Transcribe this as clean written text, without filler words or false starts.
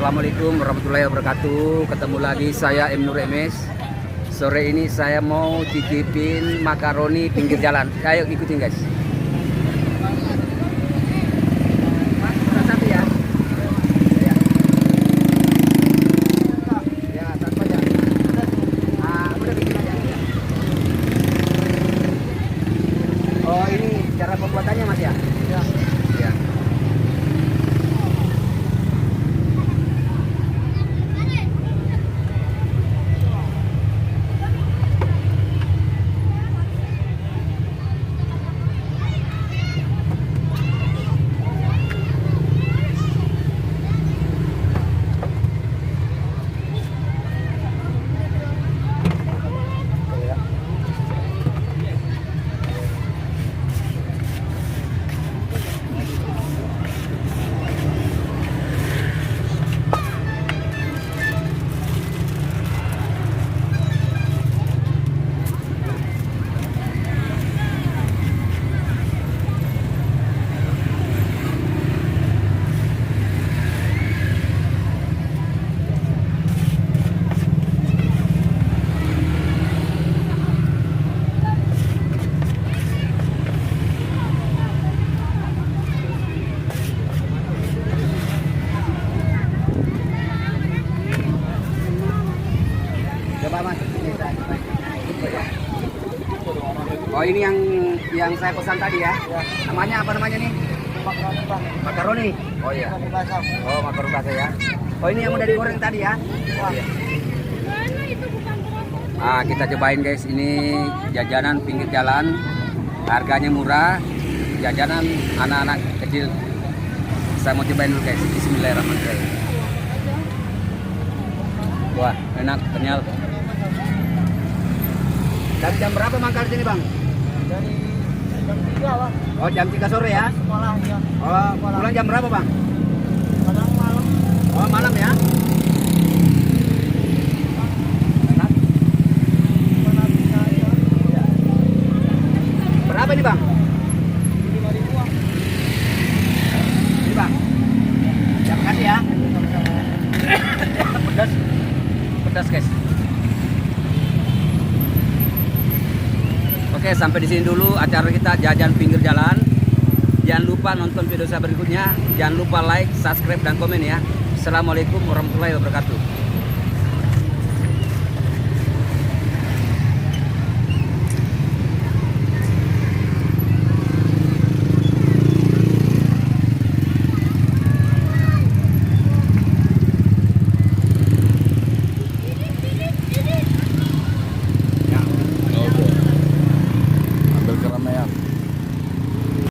Assalamualaikum warahmatullahi wabarakatuh. Ketemu lagi saya M. Nur MS. Sore ini saya mau cicipin makaroni pinggir jalan. Ayo ikutin guys. Satu ya. Ya, satu aja. Udah bikin aja. Oh, ini cara pembuatannya Mas ya? Ya. Ya. Coba Mas. Oh, ini yang saya pesan tadi ya. Namanya apa namanya nih? Makaroni. Oh iya. Oh, makaroni basah ya. Oh, ini yang udah digoreng tadi ya. Oh, iya. Kita cobain guys, ini jajanan pinggir jalan. Harganya murah. Jajanan anak-anak kecil. Saya mau cobain dulu guys. Bismillahirrahmanirrahim. Wah, enak, kenyal. Dari jam berapa mangkal sini Bang? Dari jam 3 Bang. Oh, jam 3 sore ya? Sekolah ya. Oh, pulang jam berapa Bang? Kadang malam. Oh, malam ya? Enak. Berapa nih Bang? 5.000 Bang. Ini Bang. Terima kasih ya. Pedas. Pedas guys. Oke, sampai di sini dulu acara kita jajan pinggir jalan. Jangan lupa nonton video saya berikutnya. Jangan lupa like, subscribe, dan komen ya. Assalamualaikum warahmatullahi wabarakatuh.